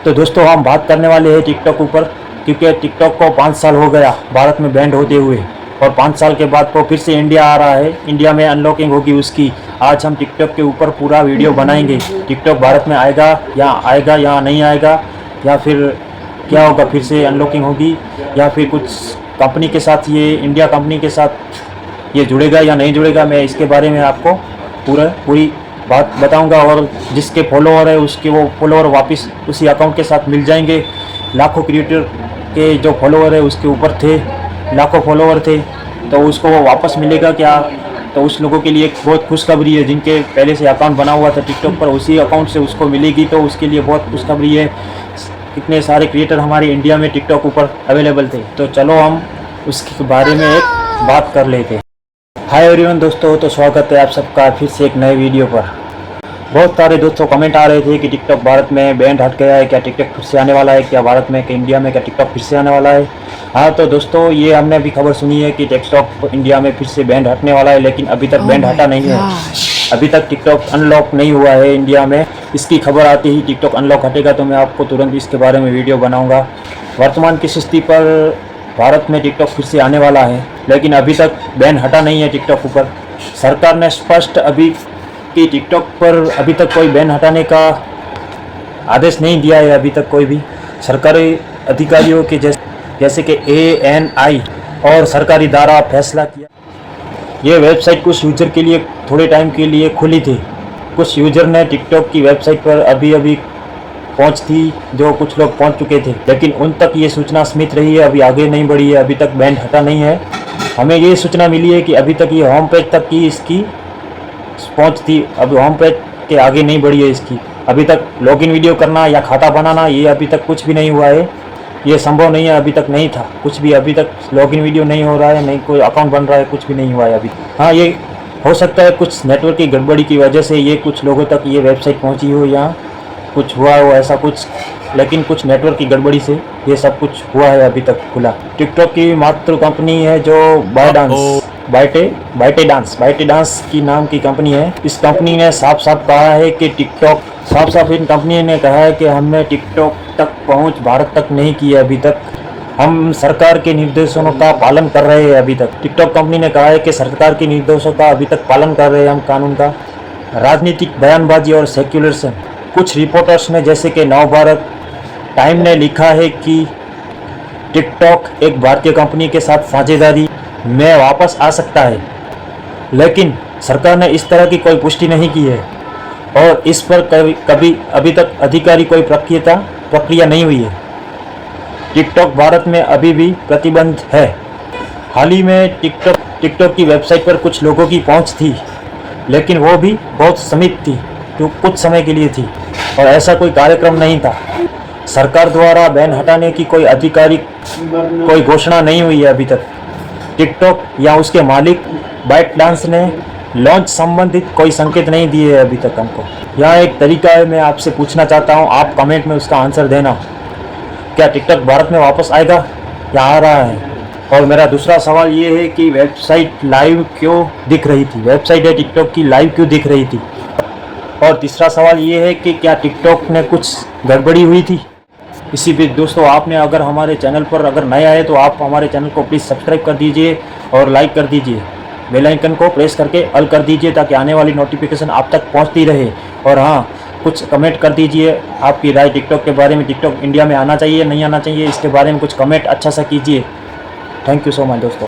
तो दोस्तों हम बात करने वाले हैं टिकटॉक ऊपर, क्योंकि टिकटॉक को 5 साल हो गया भारत में बैंड होते हुए, और 5 साल के बाद वो फिर से इंडिया आ रहा है। इंडिया में अनलॉकिंग होगी उसकी। आज हम टिकटॉक के ऊपर पूरा वीडियो बनाएंगे। टिकटॉक भारत में आएगा या नहीं आएगा, या फिर क्या होगा, फिर से अनलॉकिंग होगी, या फिर कुछ कंपनी के साथ, ये इंडिया कंपनी के साथ ये जुड़ेगा या नहीं जुड़ेगा। मैं इसके बारे में आपको पूरी बात बताऊंगा। और जिसके फॉलोअर है उसके वो फॉलोअर वापस उसी अकाउंट के साथ मिल जाएंगे। लाखों क्रिएटर के जो फॉलोअर है उसके ऊपर थे, लाखों फॉलोअर थे, तो उसको वो वापस मिलेगा क्या? तो उस लोगों के लिए एक बहुत खुशखबरी है। जिनके पहले से अकाउंट बना हुआ था टिकटॉक पर, उसी अकाउंट से उसको मिलेगी, तो उसके लिए बहुत खुशखबरी है। कितने सारे क्रिएटर हमारे इंडिया में टिकटॉक ऊपर अवेलेबल थे, तो चलो हम उसके बारे में एक बात कर लेते हैं। हाय एवरीवन दोस्तों, तो स्वागत है आप सबका फिर से एक नए वीडियो पर। बहुत सारे दोस्तों कमेंट आ रहे थे कि टिकटॉक भारत में बैंड हट गया है, क्या टिकटॉक फिर से आने वाला है, क्या भारत में, क्या इंडिया में, क्या टिकटॉक फिर से आने वाला है। हाँ तो दोस्तों, ये हमने अभी खबर सुनी है कि टिकटॉक इंडिया में फिर से बैंड हटने वाला है, लेकिन अभी तक बैंड हटा नहीं है। अभी तक टिकटॉक अनलॉक नहीं हुआ है इंडिया में। इसकी खबर आते ही टिकटॉक अनलॉक हटेगा तो मैं आपको तुरंत इसके बारे में वीडियो बनाऊँगा। वर्तमान की स्थिति पर भारत में टिकटॉक फिर से आने वाला है, लेकिन अभी तक बैन हटा नहीं है टिकटॉक ऊपर। सरकार ने स्पष्ट अभी कि टिकटॉक पर अभी तक कोई बैन हटाने का आदेश नहीं दिया है। अभी तक कोई भी सरकारी अधिकारियों के जैसे कि ANI और सरकारी द्वारा फैसला किया। ये वेबसाइट कुछ यूजर के लिए थोड़े टाइम के लिए खुली थी। कुछ यूजर ने टिकटॉक की वेबसाइट पर अभी पहुंच थी, जो कुछ लोग पहुंच चुके थे, लेकिन उन तक ये सूचना सीमित रही है, अभी आगे नहीं बढ़ी है। अभी तक बैंड हटा नहीं है। हमें ये सूचना मिली है कि अभी तक ये होम पेज तक की इसकी पहुंच थी, अभी होम पेज के आगे नहीं बढ़ी है इसकी। अभी तक लॉगिन वीडियो करना या खाता बनाना, ये अभी तक कुछ भी नहीं हुआ है। ये संभव नहीं है, अभी तक नहीं था कुछ भी। अभी तक लॉगिन वीडियो नहीं हो रहा है, नहीं कोई अकाउंट बन रहा है, कुछ भी नहीं हुआ है अभी। हाँ, ये हो सकता है कुछ नेटवर्क की गड़बड़ी की वजह से ये कुछ लोगों तक ये वेबसाइट पहुँची हो, या कुछ हुआ हो ऐसा कुछ, लेकिन कुछ नेटवर्क की गड़बड़ी से ये सब कुछ हुआ है अभी तक खुला। टिकटॉक की मात्र कंपनी है जो बाइटे डांस की नाम की कंपनी है। इस कंपनी ने साफ कहा है कि इन कंपनी ने कहा है कि हमने टिकटॉक तक पहुंच भारत तक नहीं की है अभी तक। हम सरकार के निर्देशों का पालन कर रहे हैं अभी तक। टिकटॉक कंपनी ने कहा है कि सरकार के निर्देशों का अभी तक पालन कर रहे हैं हम, कानून का। राजनीतिक बयानबाजी और सेक्युलरिज्म। कुछ रिपोर्टर्स ने जैसे कि नवभारत टाइम ने लिखा है कि टिकटॉक एक भारतीय कंपनी के साथ साझेदारी में वापस आ सकता है, लेकिन सरकार ने इस तरह की कोई पुष्टि नहीं की है, और इस पर कभी अभी तक अधिकारी कोई प्रक्रिया नहीं हुई है। टिकटॉक भारत में अभी भी प्रतिबंध है। हाल ही में टिकटॉक की वेबसाइट पर कुछ लोगों की पहुंच थी, लेकिन वो भी बहुत सीमित थी, जो कुछ समय के लिए थी, और ऐसा कोई कार्यक्रम नहीं था। सरकार द्वारा बैन हटाने की कोई आधिकारिक कोई घोषणा नहीं हुई है अभी तक। टिकटॉक या उसके मालिक बाइट डांस ने लॉन्च संबंधित कोई संकेत नहीं दिए है अभी तक हमको। यहाँ एक तरीका है, मैं आपसे पूछना चाहता हूँ, आप कमेंट में उसका आंसर देना। क्या टिकटॉक भारत में वापस आएगा या आ रहा है? और मेरा दूसरा सवाल ये है कि वेबसाइट लाइव क्यों दिख रही थी? वेबसाइट है टिकटॉक की लाइव क्यों दिख रही थी? और तीसरा सवाल ये है कि क्या टिकटॉक में कुछ गड़बड़ी हुई थी? इसी बीच दोस्तों, आपने अगर हमारे चैनल पर अगर नए आए तो आप हमारे चैनल को प्लीज़ सब्सक्राइब कर दीजिए और लाइक कर दीजिए। बेल आइकन को प्रेस करके ऑल कर दीजिए, ताकि आने वाली नोटिफिकेशन आप तक पहुंचती रहे। और हाँ, कुछ कमेंट कर दीजिए आपकी राय टिकटॉक के बारे में। टिकटॉक इंडिया में आना चाहिए नहीं आना चाहिए, इसके बारे में कुछ कमेंट अच्छा सा कीजिए। थैंक यू सो मच दोस्तों।